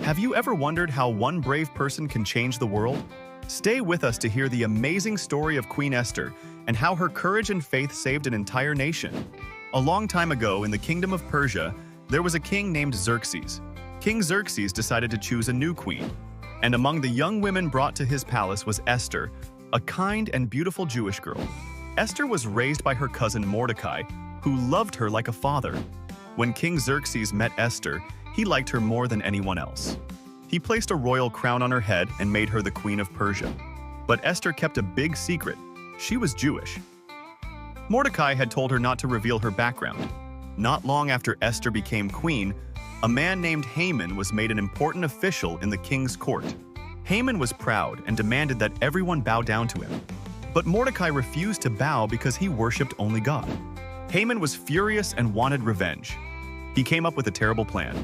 Have you ever wondered how one brave person can change the world? Stay with us to hear the amazing story of Queen Esther and how her courage and faith saved an entire nation. A long time ago in the kingdom of Persia, there was a king named Xerxes. King Xerxes decided to choose a new queen, and among the young women brought to his palace was Esther, a kind and beautiful Jewish girl. Esther was raised by her cousin Mordecai, who loved her like a father. When King Xerxes met Esther, he liked her more than anyone else. He placed a royal crown on her head and made her the queen of Persia. But Esther kept a big secret. She was Jewish. Mordecai had told her not to reveal her background. Not long after Esther became queen, a man named Haman was made an important official in the king's court. Haman was proud and demanded that everyone bow down to him. But Mordecai refused to bow because he worshipped only God. Haman was furious and wanted revenge. He came up with a terrible plan.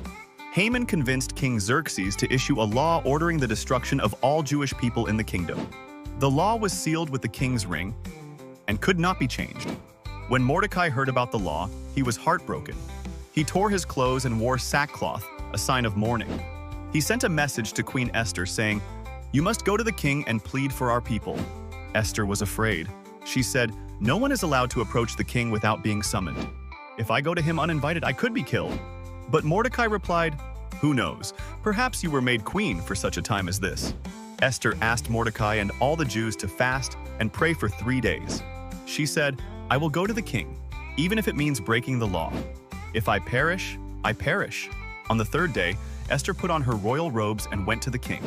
Haman convinced King Xerxes to issue a law ordering the destruction of all Jewish people in the kingdom. The law was sealed with the king's ring and could not be changed. When Mordecai heard about the law, he was heartbroken. He tore his clothes and wore sackcloth, a sign of mourning. He sent a message to Queen Esther saying, "You must go to the king and plead for our people." Esther was afraid. She said, "No one is allowed to approach the king without being summoned. If I go to him uninvited, I could be killed." But Mordecai replied, "Who knows? Perhaps you were made queen for such a time as this." Esther asked Mordecai and all the Jews to fast and pray for 3 days. She said, "I will go to the king, even if it means breaking the law. If I perish, I perish." On the 3rd day, Esther put on her royal robes and went to the king.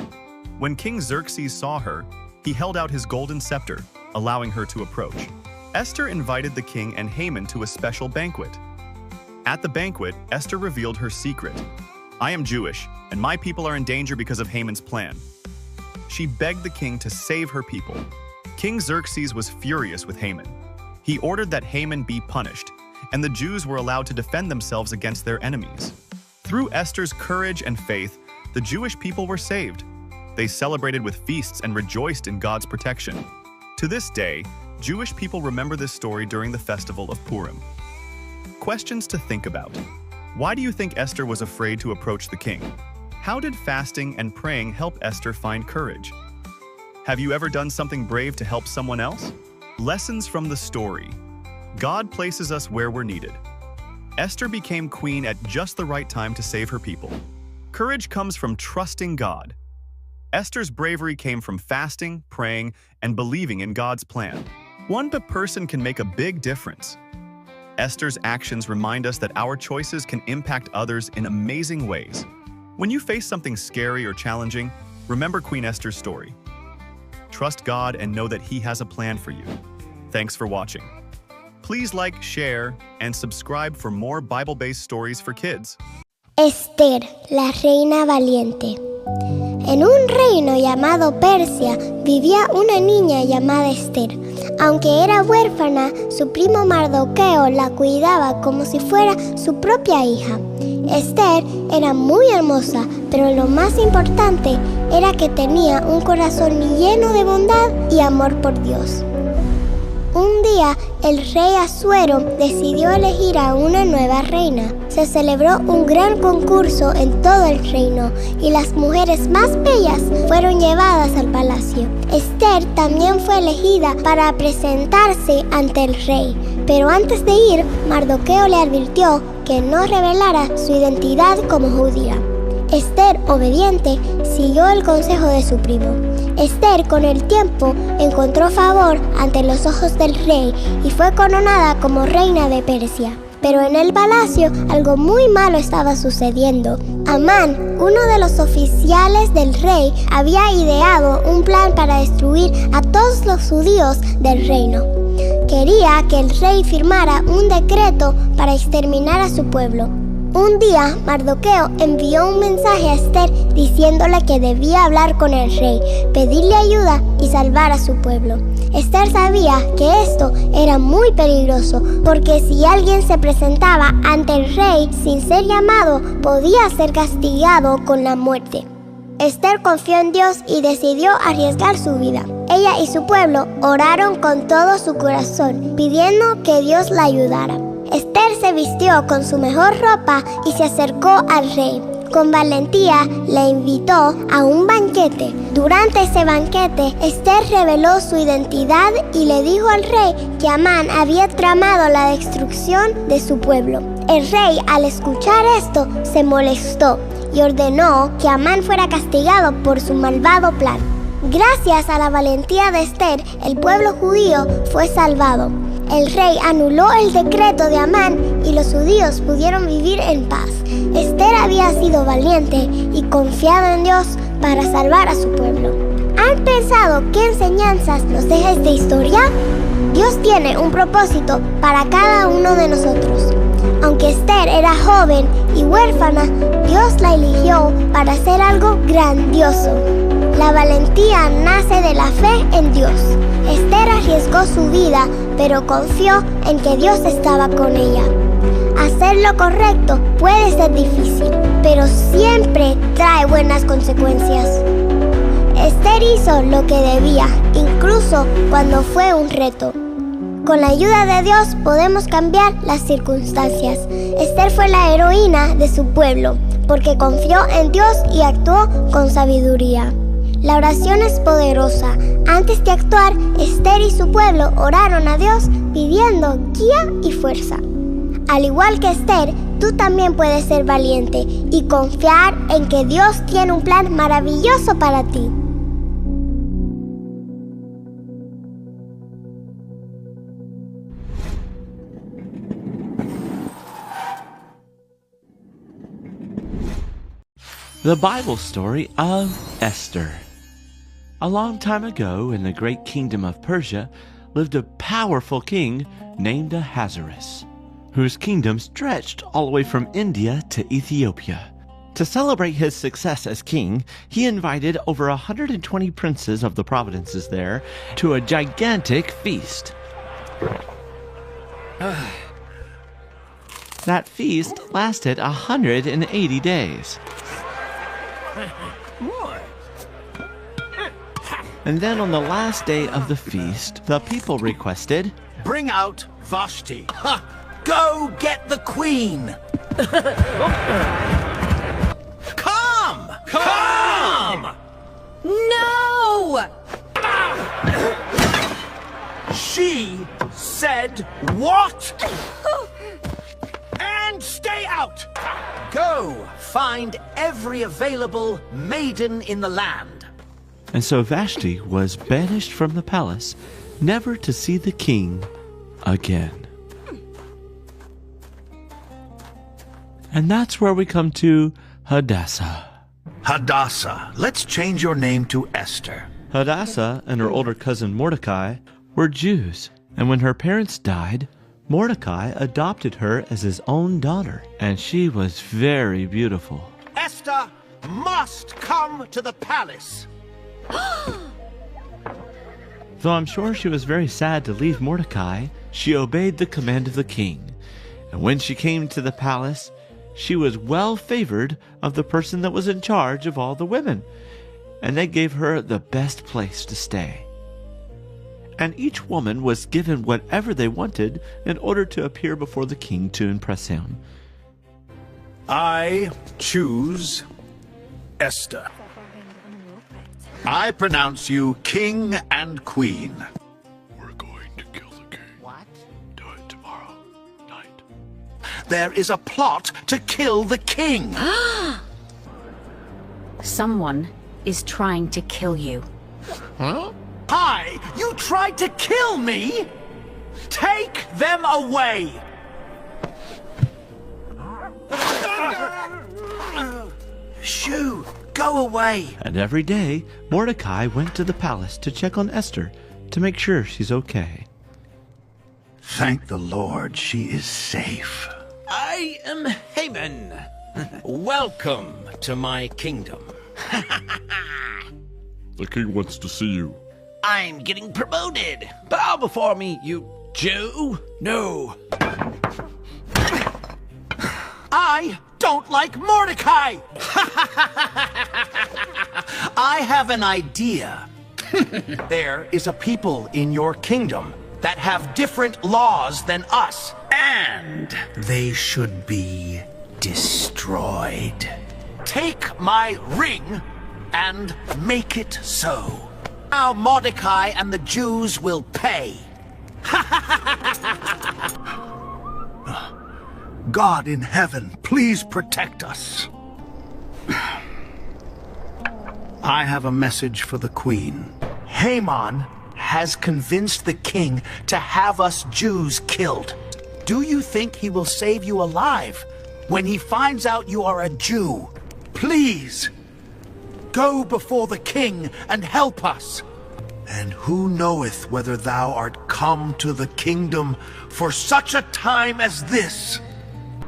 When King Xerxes saw her, he held out his golden scepter, allowing her to approach. Esther invited the king and Haman to a special banquet. At the banquet, Esther revealed her secret. "I am Jewish, and my people are in danger because of Haman's plan." She begged the king to save her people. King Xerxes was furious with Haman. He ordered that Haman be punished, and the Jews were allowed to defend themselves against their enemies. Through Esther's courage and faith, the Jewish people were saved. They celebrated with feasts and rejoiced in God's protection. To this day, Jewish people remember this story during the festival of Purim. Questions to think about. Why do you think Esther was afraid to approach the king? How did fasting and praying help Esther find courage? Have you ever done something brave to help someone else? Lessons from the story. God places us where we're needed. Esther became queen at just the right time to save her people. Courage comes from trusting God. Esther's bravery came from fasting, praying, and believing in God's plan. One person can make a big difference. Esther's actions remind us that our choices can impact others in amazing ways. When you face something scary or challenging, remember Queen Esther's story. Trust God and know that He has a plan for you. Thanks for watching. Please like, share, and subscribe for more Bible-based stories for kids. Esther, la reina valiente. En un reino llamado Persia vivía una niña llamada Esther. Aunque era huérfana, su primo Mardoqueo la cuidaba como si fuera su propia hija. Esther era muy hermosa, pero lo más importante era que tenía un corazón lleno de bondad y amor por Dios. Un día, el rey Asuero decidió elegir a una nueva reina. Se celebró un gran concurso en todo el reino y las mujeres más bellas fueron llevadas al palacio. Esther también fue elegida para presentarse ante el rey, pero antes de ir, Mardoqueo le advirtió que no revelara su identidad como judía. Esther, obediente, siguió el consejo de su primo. Esther, con el tiempo, encontró favor ante los ojos del rey y fue coronada como reina de Persia. Pero en el palacio algo muy malo estaba sucediendo. Amán, uno de los oficiales del rey, había ideado un plan para destruir a todos los judíos del reino. Quería que el rey firmara un decreto para exterminar a su pueblo. Un día, Mardoqueo envió un mensaje a Esther diciéndole que debía hablar con el rey, pedirle ayuda y salvar a su pueblo. Esther sabía que esto era muy peligroso porque si alguien se presentaba ante el rey sin ser llamado, podía ser castigado con la muerte. Esther confió en Dios y decidió arriesgar su vida. Ella y su pueblo oraron con todo su corazón, pidiendo que Dios la ayudara. Esther se vistió con su mejor ropa y se acercó al rey. Con valentía le invitó a un banquete. Durante ese banquete, Esther reveló su identidad y le dijo al rey que Amán había tramado la destrucción de su pueblo. El rey, al escuchar esto, se molestó y ordenó que Amán fuera castigado por su malvado plan. Gracias a la valentía de Esther, el pueblo judío fue salvado. El rey anuló el decreto de Amán y los judíos pudieron vivir en paz. Esther había sido valiente y confiado en Dios para salvar a su pueblo. ¿Han pensado qué enseñanzas nos deja esta historia? Dios tiene un propósito para cada uno de nosotros. Aunque Esther era joven y huérfana, Dios la eligió para hacer algo grandioso. La valentía nace de la fe en Dios. Esther arriesgó su vida, pero confió en que Dios estaba con ella. Hacer lo correcto puede ser difícil, pero siempre trae buenas consecuencias. Esther hizo lo que debía, incluso cuando fue un reto. Con la ayuda de Dios podemos cambiar las circunstancias. Esther fue la heroína de su pueblo, porque confió en Dios y actuó con sabiduría. La oración es poderosa. Antes de actuar, Esther y su pueblo oraron a Dios pidiendo guía y fuerza. Al igual que Esther, tú también puedes ser valiente y confiar en que Dios tiene un plan maravilloso para ti. The Bible story of Esther. A long time ago, in the great kingdom of Persia, lived a powerful king named Ahasuerus, whose kingdom stretched all the way from India to Ethiopia. To celebrate his success as king, he invited over 120 princes of the provinces there to a gigantic feast. That feast lasted 180 days. And then on the last day of the feast, the people requested, "Bring out Vashti. Go get the queen. Come! Come! No! She said what? And stay out! Go find every available maiden in the land." And so Vashti was banished from the palace, never to see the king again. And that's where we come to Hadassah. Hadassah, let's change your name to Esther. Hadassah and her older cousin Mordecai were Jews, and when her parents died, Mordecai adopted her as his own daughter, and she was very beautiful. Esther must come to the palace. Though I'm sure she was very sad to leave Mordecai, she obeyed the command of the king. And when she came to the palace, she was well favored of the person that was in charge of all the women, and they gave her the best place to stay. And each woman was given whatever they wanted in order to appear before the king to impress him. I choose Esther. I pronounce you king and queen. We're going to kill the king. What? Do it tomorrow night. There is a plot to kill the king. Someone is trying to kill you. Huh? Hi! You tried to kill me? Take them away! Shoo! Go away! And every day, Mordecai went to the palace to check on Esther to make sure she's okay. Thank the Lord she is safe. I am Haman. Welcome to my kingdom. The king wants to see you. I'm getting promoted. Bow before me, you Jew. No. I don't like Mordecai! I have an idea. There is a people in your kingdom that have different laws than us, and they should be destroyed. Take my ring and make it so. Now Mordecai and the Jews will pay. God in heaven, please protect us. I have a message for the queen. Haman has convinced the king to have us Jews killed. Do you think he will save you alive when he finds out you are a Jew? Please, go before the king and help us. And who knoweth whether thou art come to the kingdom for such a time as this?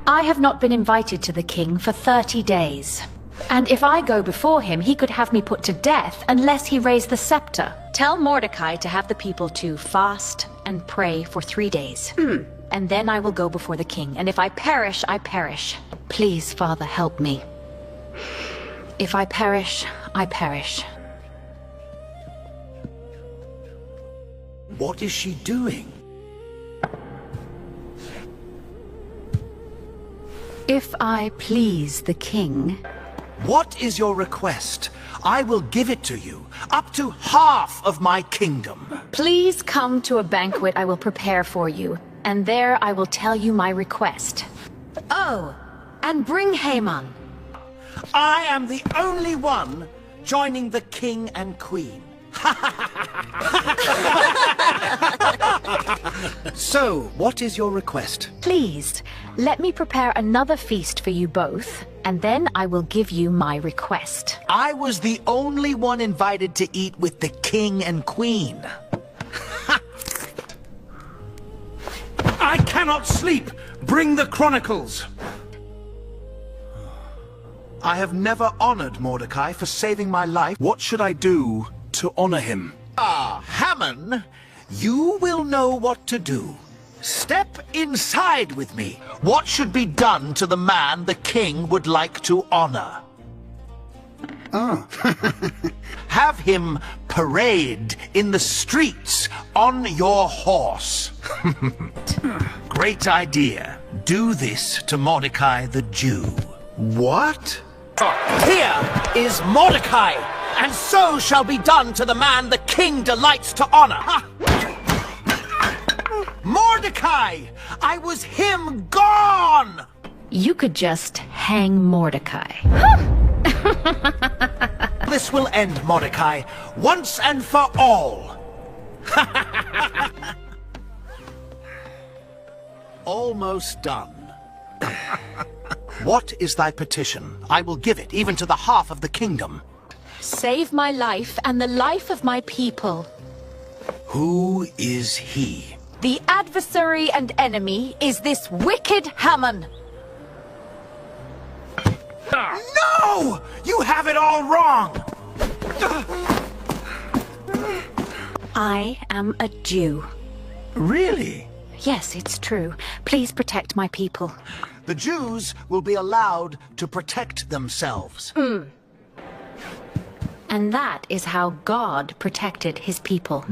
I have not been invited to the king for 30 days. And if I go before him, he could have me put to death unless he raise the scepter. Tell Mordecai to have the people to fast and pray for 3 days. And then I will go before the king. And if I perish, I perish. Please, Father, help me. If I perish, I perish. What is she doing? If I please the king... What is your request? I will give it to you, up to half of my kingdom. Please come to a banquet I will prepare for you, and there I will tell you my request. Oh, and bring Haman. I am the only one joining the king and queen. So, what is your request? Please, let me prepare another feast for you both, and then I will give you my request. I was the only one invited to eat with the king and queen. I cannot sleep! Bring the chronicles! I have never honored Mordecai for saving my life. What should I do to honor him? Haman, you will know what to do. Step inside with me. What should be done to the man the king would like to honor? Have him parade in the streets on your horse. Great idea. Do this to Mordecai the Jew. What? Here is Mordecai, and so shall be done to the man the king delights to honor. Mordecai! I was him gone! You could just hang Mordecai. This will end, Mordecai, once and for all. Almost done. What is thy petition? I will give it, even to the half of the kingdom. Save my life and the life of my people. Who is he? The adversary and enemy is this wicked Haman. No! You have it all wrong! I am a Jew. Really? Yes, it's true. Please protect my people. The Jews will be allowed to protect themselves. And that is how God protected his people.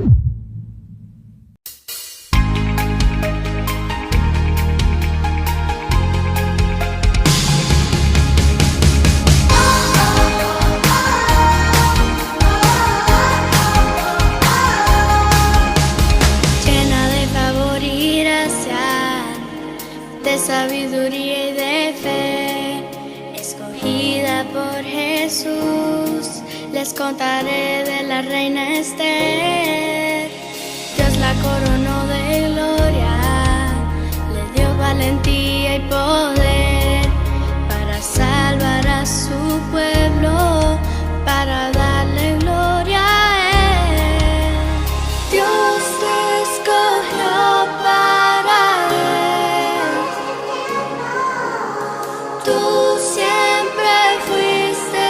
De sabiduría y de fe, escogida por Jesús, les contaré de la reina Esther. Dios la coronó de gloria, le dio valentía y poder para salvar a su pueblo, para darle gloria a él. Dios te escogió para tú siempre fuiste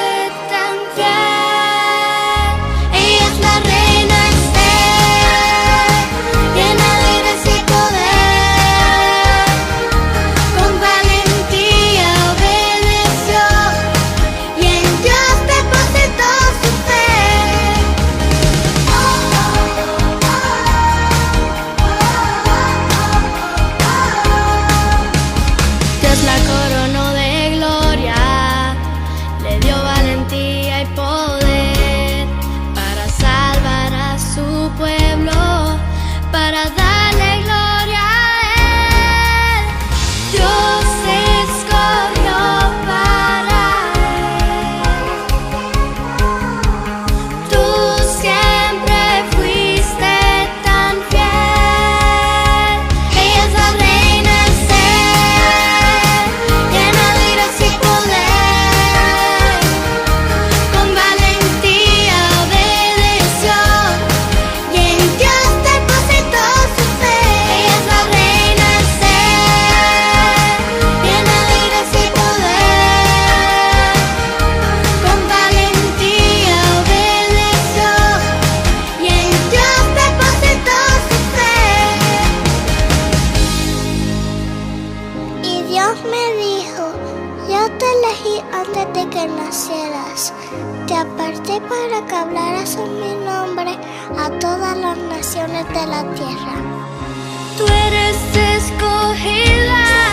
tan fiel. Ella es la reina Esther, llena de gracia y poder. Con valentía obedeció y en Dios depositó su fe. Dios la coronó de gloria, le me dijo, yo te elegí antes de que nacieras. Te aparté para que hablaras en mi nombre a todas las naciones de la tierra. Tú eres escogida,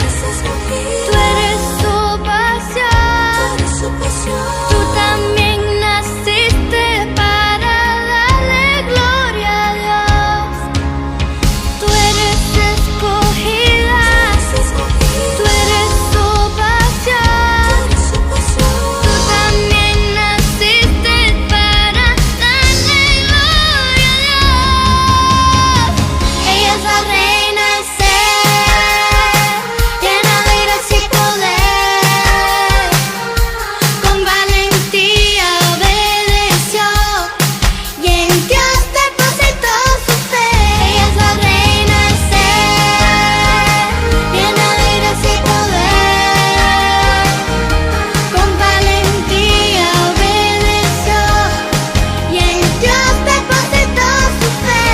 tú eres su pasión, tú también naciste para darle gloria a Dios. Tú eres escogida, tú eres su pasión, tú también naciste para darle gloria a Dios. Ella es la reina Esther, llena de gracia y poder, con valentía obedeció y en Dios depositó su fe. Ella es la reina Esther, llena de gracia y poder, con valentía obedeció y en Dios depositó su fe.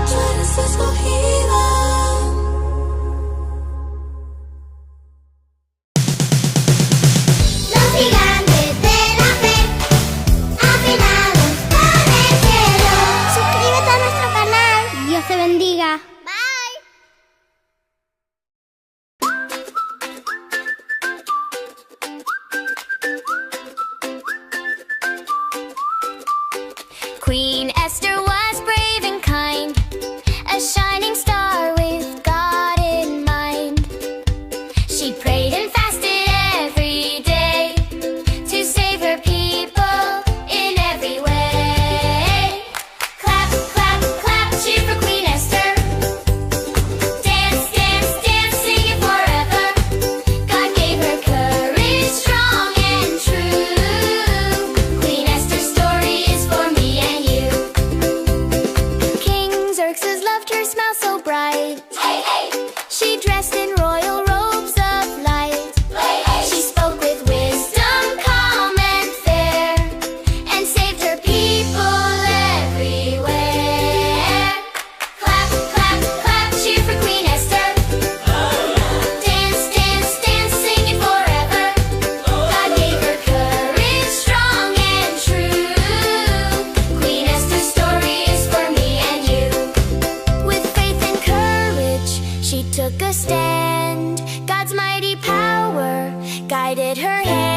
Tú eres escogida. Los gigantes de la fe, afinados con el cielo. Suscríbete a nuestro canal. Dios te bendiga. Bye. Queen Esther was brave and kind, a shining star with God in mind. She prayed and fasted every day to save her people in every way. Clap, clap, clap, cheer for Queen Esther. Dance, dance, dance, sing it forever. God gave her courage, strong and true. Queen Esther's story is for me and you. King Xerxes loved her smile so bright. Hey, hey. She dressed in royal robes of light. Hey, hey. She spoke with wisdom, calm and fair, and saved her people everywhere. Clap, clap, clap, cheer for Queen Esther. Dance, dance, dance, sing it forever. God gave her courage, strong and true. Queen Esther's story is for me and you. With faith and courage, she took a stand. God's mighty power guided her hand.